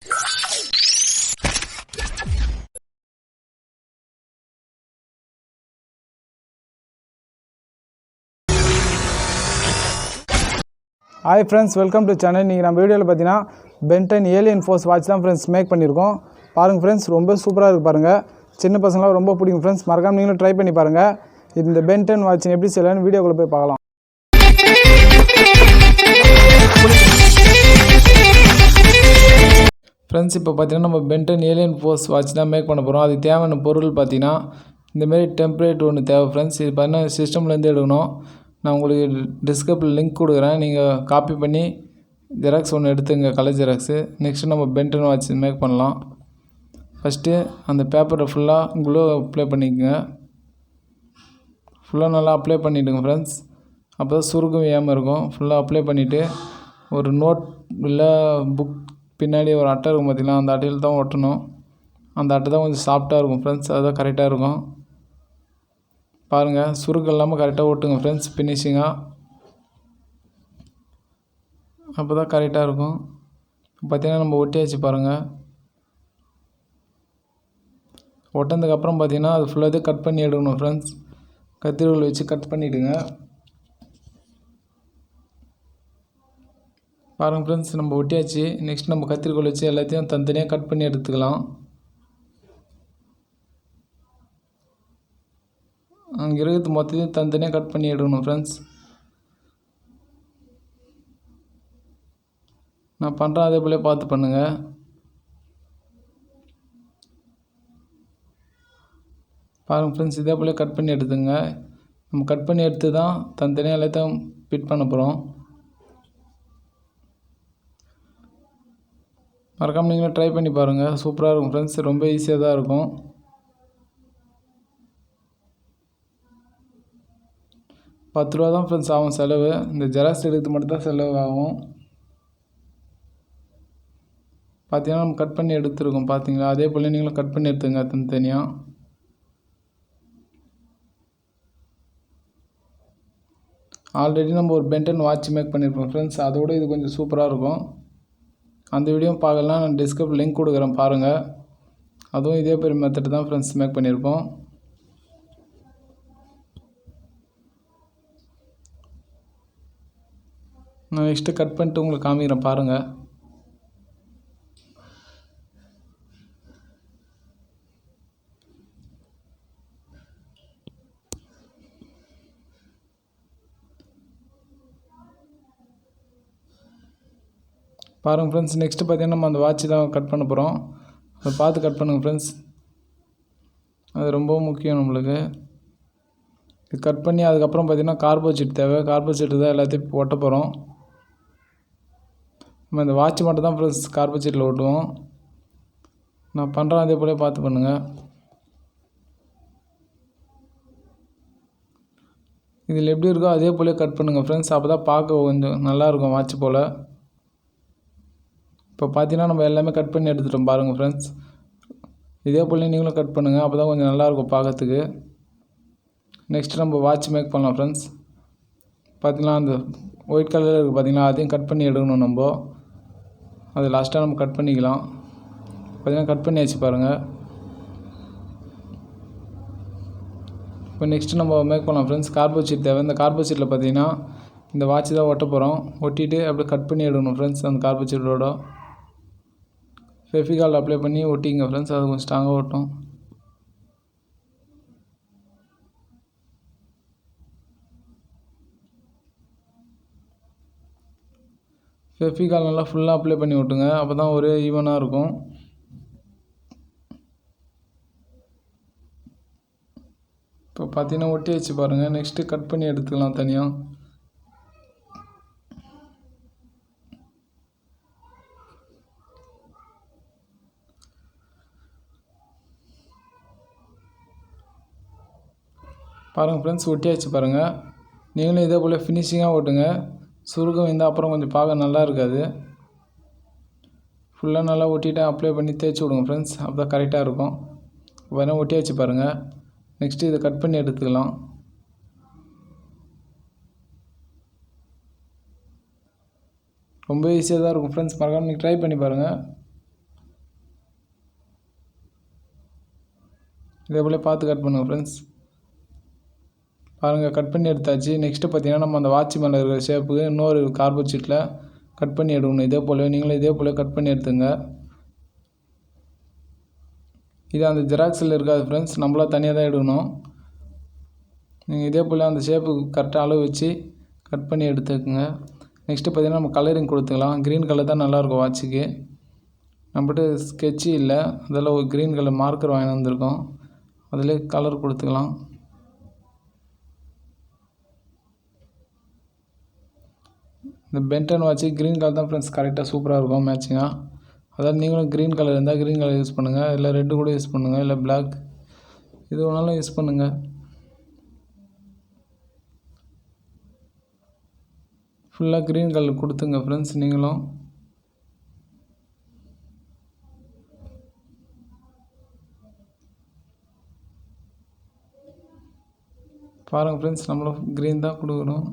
Hi friends, welcome to channel. நீங்கள் நம்ம வீடியோவில் பார்த்தீங்கன்னா பென்டன் ஏலியன் ஃபோர்ஸ் வாட்ச் தான் ஃப்ரெண்ட்ஸ் மேக் பண்ணியிருக்கோம். பாருங்கள் ஃப்ரெண்ட்ஸ், ரொம்ப சூப்பராக இருக்குது பாருங்கள். சின்ன பசங்களாம் ரொம்ப பிடிக்கும் ஃப்ரெண்ட்ஸ். மறக்காமல் நீங்களும் ட்ரை பண்ணி பாருங்கள். இந்த பென்டன் வாட்ச் எப்படி செய்யலான்னு வீடியோக்குள்ளே போய் பார்க்கலாம். ஃப்ரெண்ட்ஸ், இப்போ பார்த்தீங்கன்னா நம்ம பென்டன் ஏலியன் ஃபோர்ஸ் வாட்ச் தான் மேக் பண்ண போகிறோம். அதுக்கு தேவையான பொருள் பார்த்தீங்கன்னா இந்தமாரி டெம்ப்ளேட் ஒன்று தேவை ஃப்ரெண்ட்ஸ். இது பார்த்தீங்கன்னா சிஸ்டம்லேருந்து எடுக்கணும். நான் உங்களுக்கு டிஸ்கிரிப்ஷனில் லிங்க் கொடுக்குறேன். நீங்கள் காப்பி பண்ணி ஜெராக்ஸ் ஒன்று எடுத்துங்க, கலர் ஜெராக்ஸு. நெக்ஸ்ட்டு நம்ம பென்டன் வாட்ச் மேக் பண்ணலாம். ஃபஸ்ட்டு அந்த பேப்பரை ஃபுல்லாக க்ளூ அப்ளை பண்ணிக்கோங்க. ஃபுல்லாக நல்லா அப்ளை பண்ணிவிடுங்க ஃப்ரெண்ட்ஸ். அப்போ தான் சுருக்கம் ஏமாம் இருக்கும். ஃபுல்லாக அப்ளை பண்ணிவிட்டு ஒரு நோட் இல்லை புக் பின்னாடி ஒரு அட்டை இருக்கும் பார்த்திங்களா, அந்த அட்டையில் தான் ஒட்டணும். அந்த அட்டை தான் கொஞ்சம் சாஃப்டாக இருக்கும் ஃப்ரெண்ட்ஸ். அதுதான் கரெக்டாக இருக்கும். பாருங்கள், சுருக்கம் இல்லாமல் கரெக்டாக ஓட்டுங்க ஃப்ரெண்ட்ஸ். ஃபினிஷிங்காக அப்போ தான் கரெக்டாக இருக்கும். பார்த்திங்கன்னா நம்ம ஒட்டியாச்சு பாருங்கள். ஒட்டினதுக்கப்புறம் பார்த்திங்கன்னா அது ஃபுல்லாகவே கட் பண்ணி எடுக்கணும் ஃப்ரெண்ட்ஸ். கத்திரிக்கோல் வச்சு கட் பண்ணிவிடுங்க. பாருங்கள் ஃப்ரெண்ட்ஸ், நம்ம ஒட்டியாச்சு. நெக்ஸ்ட் நம்ம கத்திரிக்கோல் வச்சு எல்லாத்தையும் தனித்தனியாக கட் பண்ணி எடுத்துக்கலாம். அங்கே இருக்கிறது மொத்தத்தையும் தனித்தனியாக கட் பண்ணி எடுக்கணும் ஃப்ரெண்ட்ஸ். நான் பண்ணுறேன், அதே போல் பார்த்து பண்ணுங்கள். பாருங்கள் ஃப்ரெண்ட்ஸ், இதே போல் கட் பண்ணி எடுத்துங்க. நம்ம கட் பண்ணி எடுத்து தான் தனித்தனியாக எல்லாத்தையும் ஃபிட் பண்ண போகிறோம். மறக்காமல் நீங்களும் ட்ரை பண்ணி பாருங்கள். சூப்பராக இருக்கும் ஃப்ரெண்ட்ஸ். ரொம்ப ஈஸியாக தான் இருக்கும். ₹10 தான் ஃப்ரெண்ட்ஸ் ஆகும் செலவு. இந்த ஜெராக்ஸ் எடுக்கிறது மட்டும் தான் செலவு ஆகும். பார்த்தீங்கன்னா நம்ம கட் பண்ணி எடுத்துருக்கோம் பார்த்தீங்களா. அதே போல் நீங்களும் கட் பண்ணி எடுத்துங்க தனித்தனியாக. ஆல்ரெடி நம்ம ஒரு பென்டன் வாட்ச் மேக் பண்ணியிருக்கோம் ஃப்ரெண்ட்ஸ். அதோடு இது கொஞ்சம் சூப்பராக இருக்கும். அந்த வீடியோ பார்க்கலாம், நான் டிஸ்கிரிப்ஷனில் லிங்க் கொடுக்குறேன் பாருங்கள். அதுவும் இதே பெரிய மெத்தட் தான் ஃப்ரெண்ட்ஸ் மேக் பண்ணியிருக்கோம். நான் நெக்ஸ்ட்டு கட் பண்ணிட்டு உங்களுக்கு காமிக்கிறேன் பாருங்கள். பாருங்கள் ஃப்ரெண்ட்ஸ், நெக்ஸ்ட்டு பார்த்தீங்கன்னா நம்ம அந்த வாட்ச் தான் கட் பண்ண போகிறோம். அதை பார்த்து கட் பண்ணுங்கள் ஃப்ரெண்ட்ஸ். அது ரொம்பவும் முக்கியம் நம்மளுக்கு. இது கட் பண்ணி அதுக்கப்புறம் பார்த்திங்கன்னா கார்போர்ட் ஷீட் தேவை. கார்போர்ட் ஷீட்டு தான் எல்லாத்தையும் ஒட்ட போகிறோம். நம்ம இந்த வாட்ச் மட்டும் தான் ஃப்ரெண்ட்ஸ் கார்போர்ட் ஷீட்டில் ஒட்டுவோம். நான் பண்ணுறேன், அதே போல் பார்த்து பண்ணுங்கள். இதில் எப்படி இருக்கோ அதே போல் கட் பண்ணுங்கள் ஃப்ரெண்ட்ஸ். அப்போ தான் பார்க்க கொஞ்சம் நல்லாயிருக்கும் வாட்ச் போல். இப்போ பார்த்தீங்கன்னா நம்ம எல்லாமே கட் பண்ணி எடுத்துட்டோம் பாருங்கள் ஃப்ரெண்ட்ஸ். இதே போல் நீங்களும் கட் பண்ணுங்கள். அப்போ தான் கொஞ்சம் நல்லாயிருக்கும் பார்க்கறதுக்கு. நெக்ஸ்ட் நம்ம வாட்ச் மேக் பண்ணலாம் ஃப்ரெண்ட்ஸ். பார்த்திங்கன்னா அந்த ஒயிட் கலரில் இருக்குது பார்த்திங்களா, அதையும் கட் பண்ணி எடுக்கணும் நம்ம. அது லாஸ்ட்டாக நம்ம கட் பண்ணிக்கலாம். பார்த்திங்கன்னா கட் பண்ணியாச்சு பாருங்கள். இப்போ நெக்ஸ்ட்டு நம்ம மேக் பண்ணலாம் ஃப்ரெண்ட்ஸ். கார்போர்ட் ஷீட் தேவை. இந்த கார்போர்ட் ஷீட்டில் பார்த்திங்கன்னா இந்த வாட்ச் தான் ஒட்ட போகிறோம். ஒட்டிட்டு அப்படியே கட் பண்ணி எடுக்கணும் ஃப்ரெண்ட்ஸ். அந்த கார்போர்ட் ஷீட்டோட ஃபெவிகால் அப்ளை பண்ணி ஒட்டிங்க ஃப்ரெண்ட்ஸ். அது கொஞ்சம் ஸ்ட்ராங்காக ஒட்டும். ஃபெவிகால் நல்லா ஃபுல்லாக அப்ளை பண்ணி விட்டுங்க. அப்போ தான் ஒரே ஈவனாக இருக்கும். இப்போ பார்த்தீங்கன்னா ஒட்டி வச்சு பாருங்கள். நெக்ஸ்ட்டு கட் பண்ணி எடுத்துக்கலாம் தனியாக. பாருங்கள் ஃப்ரெண்ட்ஸ், ஒட்டியாச்சு பாருங்கள். நீங்களும் இதே போல் ஃபினிஷிங்காக ஓட்டுங்க. சுருக்கம் இருந்தால் அப்புறம் கொஞ்சம் பார்க்க நல்லா இருக்காது. ஃபுல்லாக நல்லா ஒட்டிட்டு அப்ளை பண்ணி தேய்ச்சி விடுங்க ஃப்ரெண்ட்ஸ். அப்போ தான் கரெக்டாக இருக்கும். வேணால் ஒட்டியாச்சு பாருங்கள். நெக்ஸ்ட்டு இதை கட் பண்ணி எடுத்துக்கலாம். ரொம்ப ஈஸியாக தான் இருக்கும் ஃப்ரெண்ட்ஸ். மறக்காமல் நீங்கள் ட்ரை பண்ணி பாருங்கள். இதே போல் பார்த்து கட் பண்ணுங்கள் ஃப்ரெண்ட்ஸ். பாருங்கள், கட் பண்ணி எடுத்தாச்சு. நெக்ஸ்ட்டு பார்த்தீங்கன்னா நம்ம அந்த வாட்ச் மேலே இருக்கிற ஷேப்புக்கு இன்னொரு கார்பன் ஷீட்டில் கட் பண்ணி எடுக்கணும். இதே போல் நீங்களும் இதே போல் கட் பண்ணி எடுத்துங்க. இது அந்த ஜெராக்ஸில் இருக்காது ஃப்ரெண்ட்ஸ், நம்மளா தனியாக தான் எடுக்கணும். நீங்கள் இதே போல் அந்த ஷேப்புக்கு கரெக்டாக அளவு வச்சு கட் பண்ணி எடுத்துக்கோங்க. நெக்ஸ்ட்டு பார்த்தீங்கன்னா நம்ம கலரிங் கொடுத்துக்கலாம். க்ரீன் கலர் தான் நல்லாயிருக்கும் வாட்சுக்கு. நம்மகிட்ட ஸ்கெட்சு இல்லை, அதில் ஒரு க்ரீன் கலர் மார்க்கர் வாங்கி வந்திருக்கோம். அதிலே கலர் கொடுத்துக்கலாம். இந்த பென்டன் வாட்ச்சு க்ரீன் கலர் தான் ஃப்ரெண்ட்ஸ் கரெக்டாக சூப்பராக இருக்கும் மேட்சிங்காக. அதாவது நீங்களும் க்ரீன் கலர் இருந்தால் க்ரீன் கலர் யூஸ் பண்ணுங்கள், இல்லை ரெட்டு கூட யூஸ் பண்ணுங்கள், இல்லை பிளாக் எது வேணாலும் யூஸ் பண்ணுங்கள். ஃபுல்லாக க்ரீன் கலர் கொடுத்துங்க ஃப்ரெண்ட்ஸ். நீங்களும் பாருங்கள் ஃப்ரெண்ட்ஸ், நம்மளும் க்ரீன் தான் கொடுக்குறோம்.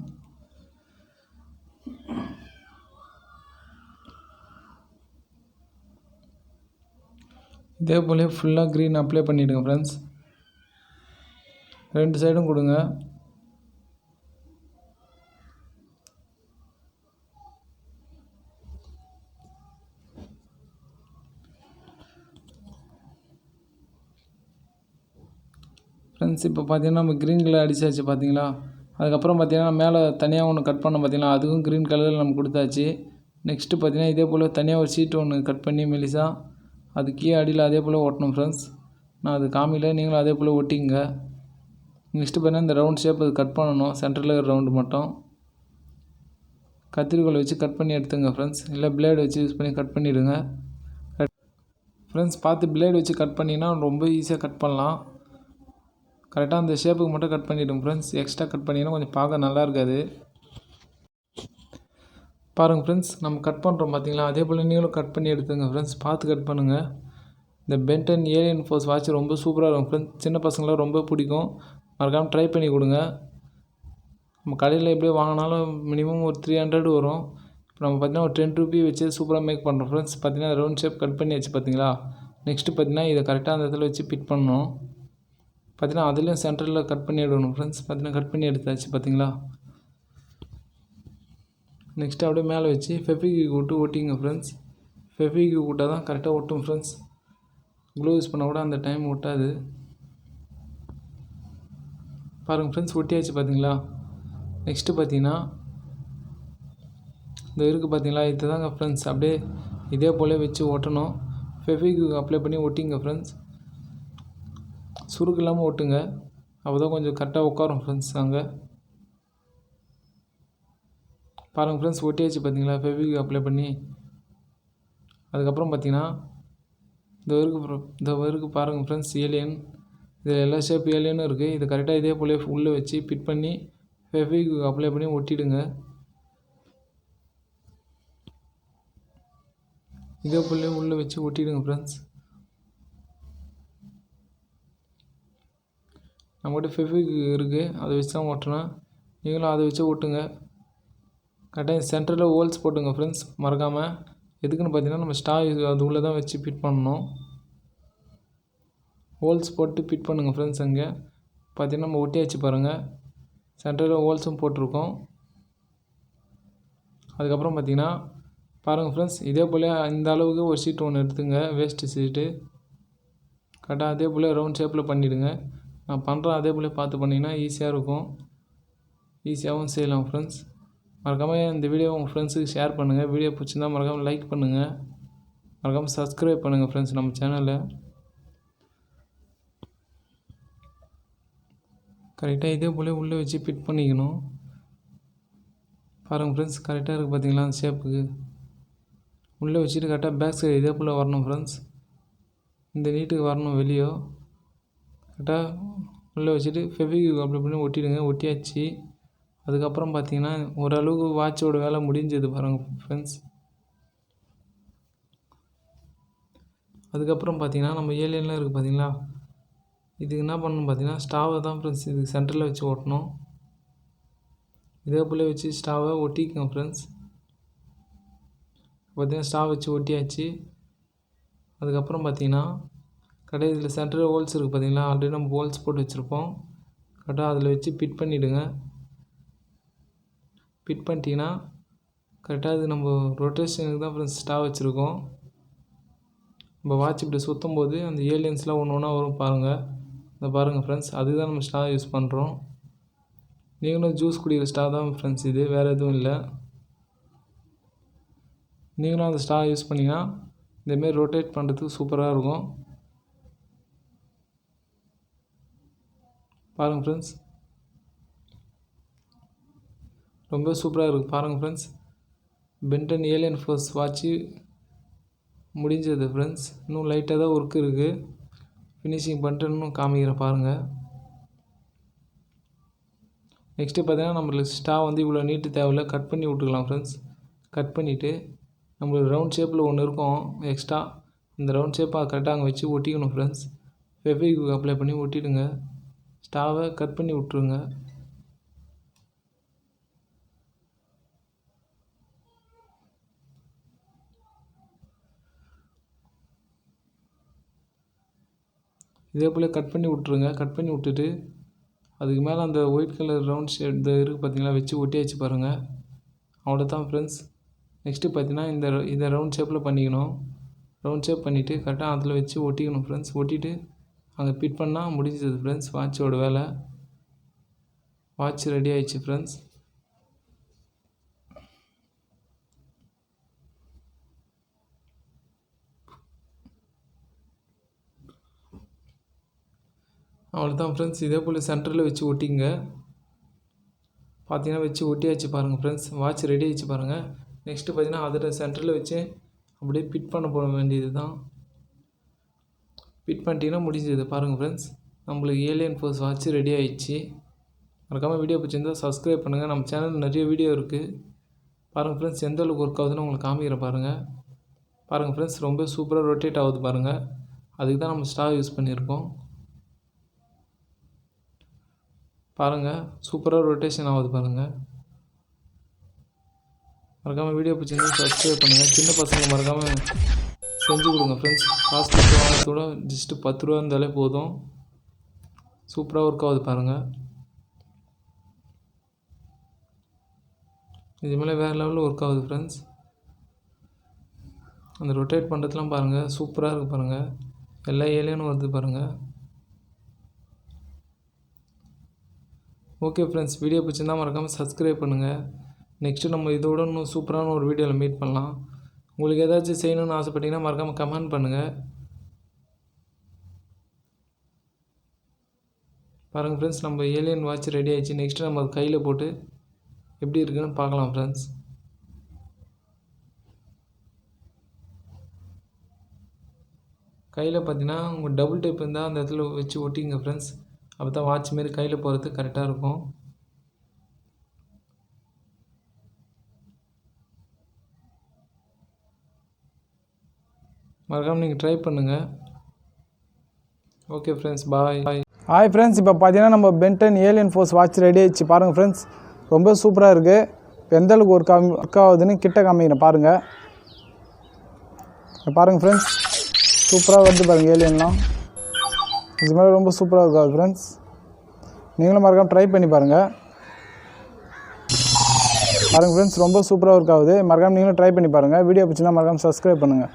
இதே போல் ஃபுல்லாக க்ரீன் அப்ளை பண்ணிவிடுங்க ஃப்ரெண்ட்ஸ். 2 சைடும் கொடுங்க. ஃப்ரெண்ட்ஸ் இப்போ பார்த்தீங்கன்னா நம்ம க்ரீன் கலர் அடிச்சாச்சு பார்த்தீங்களா. அதுக்கப்புறம் பார்த்தீங்கன்னா மேலே தனியாக ஒன்று கட் பண்ண பார்த்தீங்களா, அதுவும் க்ரீன் கலரில் நம்ம கொடுத்தாச்சு. நெக்ஸ்ட்டு பார்த்தீங்கன்னா இதே போல் தனியாக ஒரு ஷீட் ஒன்று கட் பண்ணி மெலிசா அது கீழே அடியில் அதே போல் ஒட்டணும் ஃப்ரெண்ட்ஸ். நான் அது காமியில் நீங்களும் அதே போல் ஒட்டிங்க. நெக்ஸ்ட்டு பார்த்தீங்கன்னா இந்த ரவுண்ட் ஷேப் அது கட் பண்ணணும், சென்டரில் இருக்கிற ரவுண்டு மட்டும் கத்திரிக்கோல் வச்சு கட் பண்ணி எடுத்துங்க ஃப்ரெண்ட்ஸ். இல்லை பிளேடு வச்சு யூஸ் பண்ணி கட் பண்ணிவிடுங்க ஃப்ரெண்ட்ஸ். பார்த்து பிளேடு வச்சு கட் பண்ணிங்கன்னா ரொம்ப ஈஸியாக கட் பண்ணலாம். கரெக்டாக அந்த ஷேப்புக்கு மட்டும் கட் பண்ணிவிடுங்க ஃப்ரெண்ட்ஸ். எக்ஸ்ட்ரா கட் பண்ணிங்கன்னா கொஞ்சம் பார்க்க நல்லா இருக்காது. பாருங்கள் ஃப்ரெண்ட்ஸ், நம்ம கட் பண்ணுறோம் பார்த்தீங்களா, அதே போல் நீங்களும் கட் பண்ணி எடுத்துங்க ஃப்ரெண்ட்ஸ். பார்த்து கட் பண்ணுங்கள். இந்த பென்டன் ஏலியன் ஃபோர்ஸ் வாட்ச் ரொம்ப சூப்பராக இருக்கும் ஃப்ரெண்ட்ஸ். சின்ன பசங்களாம் ரொம்ப பிடிக்கும். மறக்காமல் ட்ரை பண்ணி கொடுங்க. நம்ம கடையில் எப்படியோ வாங்கினாலும் மினிமம் ஒரு 300 வரும். இப்போ நம்ம பார்த்தீங்கன்னா ஒரு 10 ரூபி வச்சு சூப்பராக மேக் பண்ணுறோம் ஃப்ரெண்ட்ஸ். பார்த்தீங்கன்னா ரவுண்ட் ஷேப் கட் பண்ணி வச்சு பார்த்தீங்களா. நெக்ஸ்ட்டு பார்த்தீங்கன்னா இதை கரெக்டாக அந்த இடத்துல வச்சு ஃபிட் பண்ணணும். பார்த்தீங்கன்னா அதுலேயும் சென்டரில் கட் பண்ணி எடுக்கணும் ஃப்ரெண்ட்ஸ். பார்த்தீங்கன்னா கட் பண்ணி எடுத்தாச்சு பார்த்தீங்களா. நெக்ஸ்ட்டு அப்படியே மேலே வச்சு ஃபெவிக்விக் விட்டு ஒட்டிங்க ஃப்ரெண்ட்ஸ். ஃபெவிக்விக் விட்டால் தான் கரெக்டாக ஒட்டும் ஃப்ரெண்ட்ஸ். க்ளூ யூஸ் பண்ணால் கூட அந்த டைம் ஒட்டாது. பாருங்கள் ஃப்ரெண்ட்ஸ், ஒட்டியாச்சு பார்த்தீங்களா. நெக்ஸ்ட்டு பார்த்தீங்கன்னா இந்த இருக்குது பார்த்தீங்களா, இது தாங்க ஃப்ரெண்ட்ஸ். அப்படியே இதே போல் வச்சு ஒட்டணும். ஃபெவிக்விக் அப்ளை பண்ணி ஒட்டிங்க ஃப்ரெண்ட்ஸ். சுருக்கு இல்லாமல் ஒட்டுங்க, அப்போ தான் கொஞ்சம் கரெக்டாக உட்காரும் ஃப்ரெண்ட்ஸ். அங்கே பாருங்கள் ஃப்ரெண்ட்ஸ், ஒட்டியாச்சு பார்த்தீங்களா ஃபெவிக்விக் அப்ளை பண்ணி. அதுக்கப்புறம் பார்த்தீங்கன்னா இந்த இருக்கு பாருங்கள் ஃப்ரெண்ட்ஸ், ஏலியன். இதில் எல்லா ஷேப் ஏலியனும் இருக்குது. இது கரெக்டாக இதே போல் உள்ளே வச்சு ஃபிட் பண்ணி ஃபெவிக்விக் அப்ளை பண்ணி ஒட்டிடுங்க. இதே போல் உள்ளே வச்சு ஒட்டிடுங்க ஃப்ரெண்ட்ஸ். நம்மகிட்ட ஃபெவிக்விக் இருக்குது, அதை வச்சு தான் ஒட்டுறேன். நீங்களும் அதை வச்சு ஒட்டுங்க. கரெக்டாக சென்டரில் ஹோல்ஸ் போட்டுங்க ஃப்ரெண்ட்ஸ், மறக்காமல். எதுக்குன்னு பார்த்தீங்கன்னா நம்ம ஸ்டா அது உள்ளே தான் வச்சு ஃபிட் பண்ணணும். ஹோல்ஸ் போட்டு ஃபிட் பண்ணுங்கள் ஃப்ரெண்ட்ஸ். அங்கே பார்த்தீங்கன்னா நம்ம ஒட்டியாச்சு பாருங்கள். சென்டரில் ஹோல்ஸும் போட்டிருக்கோம். அதுக்கப்புறம் பார்த்தீங்கன்னா பாருங்கள் ஃப்ரெண்ட்ஸ், இதே போல் இந்த அளவுக்கு ஒரு ஷீட் ஒன்று எடுத்துங்க, வேஸ்ட்டு ஷீட்டு. கரெக்டாக அதே போல் ரவுண்ட் ஷேப்பில் பண்ணிவிடுங்க. நான் பண்ணுறேன், அதே போல் பார்த்து பண்ணிங்கன்னா ஈஸியாக இருக்கும். ஈஸியாகவும் செய்யலாம் ஃப்ரெண்ட்ஸ். மறக்காமல் இந்த வீடியோ உங்கள் ஃப்ரெண்ட்ஸுக்கு ஷேர் பண்ணுங்கள். வீடியோ பிடிச்சிருந்தால் மறக்காமல் லைக் பண்ணுங்கள். மறக்காமல் சப்ஸ்கிரைப் பண்ணுங்கள் ஃப்ரெண்ட்ஸ் நம்ம சேனலை. கரெக்டாக இதே போல் உள்ளே வச்சு ஃபிட் பண்ணிக்கணும். பாருங்கள் ஃப்ரெண்ட்ஸ், கரெக்டாக இருக்குது பார்த்தீங்களா அந்த ஷேப்புக்கு. உள்ளே வச்சுட்டு கரெக்டாக பேக் சைடு இதே போல் வரணும் ஃப்ரெண்ட்ஸ். இந்த நீட்டுக்கு வரணும் வெளியே. கரெக்டாக உள்ளே வச்சுட்டு ஃபெவிக்விக் அப்ளை பண்ணி ஒட்டிடுங்க. ஒட்டியாச்சு. அதுக்கப்புறம் பார்த்தீங்கன்னா ஓரளவுக்கு வாட்சோட வேலை முடிஞ்சது பாருங்கள் ஃப்ரெண்ட்ஸ். அதுக்கப்புறம் பார்த்தீங்கன்னா நம்ம ஏலியன்லாம் இருக்குது பார்த்தீங்களா, இதுக்கு என்ன பண்ணணும் பார்த்தீங்கன்னா ஸ்டாவை தான் ஃப்ரெண்ட்ஸ் இதுக்கு சென்டரில் வச்சு ஒட்டணும். இதே போல் வச்சு ஸ்டாவை ஒட்டிக்கோங்க ஃப்ரெண்ட்ஸ். பார்த்தீங்கன்னா ஸ்டாவ் வச்சு ஒட்டியாச்சு. அதுக்கப்புறம் பார்த்தீங்கன்னா கரெக்டாக இதில் சென்டரில் ஹோல்ஸ் இருக்குது பார்த்தீங்களா, ஆல்ரெடி நம்ம ஹோல்ஸ் போட்டு வச்சுருப்போம். கரெக்டாக அதில் வச்சு ஃபிட் பண்ணிவிடுங்க. ஃபிட் பண்ணிட்டீங்கன்னா கரெக்டாக இது நம்ம ரொட்டேஷனுக்கு தான் ஃப்ரெண்ட்ஸ் ஸ்டாப் வச்சுருக்கோம். நம்ம வாட்ச் இப்படி சுற்றும் போது அந்த ஏலியன்ஸ்லாம் ஒன்று ஒன்றா வரும் பாருங்கள். இந்த பாருங்கள் ஃப்ரெண்ட்ஸ், அதுதான் நம்ம ஸ்டார் யூஸ் பண்ணுறோம். நீங்களும் ஜூஸ் குடிக்கிற ஸ்டார் தான் ஃப்ரெண்ட்ஸ், இது வேறு எதுவும் இல்லை. நீங்களும் அந்த ஸ்டார் யூஸ் பண்ணிங்கன்னா இந்தமாரி ரொட்டேட் பண்ணுறதுக்கு சூப்பராக இருக்கும். பாருங்கள் ஃப்ரெண்ட்ஸ், ரொம்ப சூப்பராக இருக்குது. பாருங்கள் friends, Ben 10 alien force watch முடிஞ்சது ஃப்ரெண்ட்ஸ். இன்னும் லைட்டாக தான் ஒர்க் இருக்குது, ஃபினிஷிங் பண்ணிட்டு இன்னும் காமிக்கிறேன் பாருங்கள். நெக்ஸ்ட்டு பார்த்தீங்கன்னா நம்மளுக்கு ஸ்டார் வந்து இவ்வளோ நீட்டு தேவையில்லை, கட் பண்ணி விட்டுக்கலாம் ஃப்ரெண்ட்ஸ். கட் பண்ணிவிட்டு நம்மளுக்கு ரவுண்ட் ஷேப்பில் ஒன்று இருக்கும் எக்ஸ்ட்ரா, இந்த ரவுண்ட் ஷேப்பை கரெக்டாக அங்கே வச்சு ஒட்டிக்கணும் ஃப்ரெண்ட்ஸ். ஃபெவிக்விக் அப்ளை பண்ணி ஒட்டிடுங்க. ஸ்டாவை கட் பண்ணி விட்ருங்க. இதே போல் கட் பண்ணி விட்ருங்க. கட் பண்ணி விட்டுட்டு அதுக்கு மேலே அந்த ஒயிட் கலர் ரவுண்ட் ஷேப் இந்த இருக்குது பார்த்தீங்களா, வச்சு ஒட்டியாச்சு பாருங்கள். அவ்வளோதான் ஃப்ரெண்ட்ஸ். நெக்ஸ்ட்டு பார்த்தீங்கன்னா இதை ரவுண்ட் ஷேப்பில் பண்ணிக்கணும். ரவுண்ட் ஷேப் பண்ணிவிட்டு கரெக்டாக அதில் வச்சு ஒட்டிக்கணும் ஃப்ரெண்ட்ஸ். ஒட்டிட்டு அங்கே ஃபிட் பண்ணால் முடிஞ்சது ஃப்ரெண்ட்ஸ். வாட்சோட வேலை, வாட்ச் ரெடி ஆயிடுச்சு ஃப்ரெண்ட்ஸ். அவ்வளோதான் ஃப்ரெண்ட்ஸ். இதே போல் சென்டரில் வச்சு ஒட்டிங்க. பார்த்தீங்கன்னா வச்சு ஒட்டியாச்சு பாருங்கள் ஃப்ரெண்ட்ஸ். வாட்ச் ரெடி ஆகிடுச்சு பாருங்கள். நெக்ஸ்ட்டு பார்த்தீங்கன்னா அதில் சென்டரில் வச்சு அப்படியே ஃபிட் பண்ண போட வேண்டியது தான். ஃபிட் பண்ணிட்டீங்கன்னா முடிஞ்சது பாருங்கள் ஃப்ரெண்ட்ஸ். நம்மளுக்கு ஏலியன் ஃபோர்ஸ் வாட்ச் ரெடி ஆகிடுச்சு. மறக்காமல் வீடியோ பிடிச்சிருந்தால் சப்ஸ்கிரைப் பண்ணுங்கள். நம்ம சேனலில் நிறைய வீடியோ இருக்குது பாருங்கள் ஃப்ரெண்ட்ஸ். எந்த அளவுக்கு ஒர்க் ஆகுதுன்னு உங்களுக்கு காமிக்கிறேன் பாருங்கள். பாருங்கள் ஃப்ரெண்ட்ஸ், ரொம்ப சூப்பராக ரொட்டேட் ஆகுது பாருங்கள். அதுக்கு தான் நம்ம ஸ்டார் யூஸ் பண்ணியிருக்கோம். பாருங்கள், சூப்பராக ரொட்டேஷன் ஆகுது பாருங்கள். மறக்காமல் வீடியோ பிடிச்சிருந்தா சப்ஸ்கிரைப் பண்ணுங்கள். சின்ன பசங்க மறக்காமல் செஞ்சு கொடுங்க ஃப்ரெண்ட்ஸ். காசு கொடுத்து வாங்கிறதோட ஜஸ்ட்டு 10 ரூபா இருந்தாலே போதும். சூப்பராக ஒர்க் ஆகுது பாருங்கள். இதுமாதிரி வேறு லெவலில் ஒர்க் ஆகுது ஃப்ரெண்ட்ஸ். அந்த ரொட்டேட் பண்ணுறதுலாம் பாருங்கள், சூப்பராக இருக்குது பாருங்கள். எல்லா ஏலியனும் வருது பாருங்கள். ஓகே ஃப்ரெண்ட்ஸ், வீடியோ பிடிச்சிருந்தா மறக்காமல் சப்ஸ்கிரைப் பண்ணுங்கள். நெக்ஸ்ட்டு நம்ம இதோட இன்னும் சூப்பரான ஒரு வீடியோவில் மீட் பண்ணலாம். உங்களுக்கு ஏதாச்சும் செய்யணும்னு ஆசைப்பட்டீங்கன்னா மறக்காமல் கமெண்ட் பண்ணுங்கள். பாருங்கள் ஃப்ரெண்ட்ஸ், நம்ம ஏலியன் வாட்ச் ரெடி ஆகிடுச்சு. நெக்ஸ்ட்டு நம்ம கையில் போட்டு எப்படி இருக்குன்னு பார்க்கலாம் ஃப்ரெண்ட்ஸ். கையில் பார்த்தீங்கன்னா உங்கள் டபுள் டேப் இருந்தால் அந்த இடத்துல வச்சு ஒட்டிங்க ஃப்ரெண்ட்ஸ். அப்போ தான் வாட்ச் மாரி கையில் போகிறதுக்கு கரெக்டாக இருக்கும். மறக்காமல் நீங்கள் ட்ரை பண்ணுங்கள். ஓகே ஃப்ரெண்ட்ஸ், பாய். ஹாய் ஃப்ரெண்ட்ஸ், இப்போ பார்த்தீங்கன்னா நம்ம Ben 10 alien force watch ready ஆகிடுச்சு பாருங்கள் ஃப்ரெண்ட்ஸ். ரொம்ப சூப்பராக இருக்குது. இப்போ எந்த அளவுக்கு ஒர்க் ஆகுதுன்னு கிட்ட காமிக்கிறேன் பாருங்கள். பாருங்கள் ஃப்ரெண்ட்ஸ், சூப்பராக வருது பாருங்கள் ஏலியன்லாம். இது மாதிரி ரொம்ப சூப்பராக இருக்காது ஃப்ரெண்ட்ஸ். நீங்களும் மறக்காமல் ட்ரை பண்ணி பாருங்கள். பாருங்கள் ஃப்ரெண்ட்ஸ், ரொம்ப சூப்பராக ஒர்க் ஆகுது. மறக்காமல் நீங்களும் ட்ரை பண்ணி பாருங்கள். வீடியோ பிடிச்சினா மறக்காமல் சப்ஸ்கிரைப் பண்ணுங்கள்.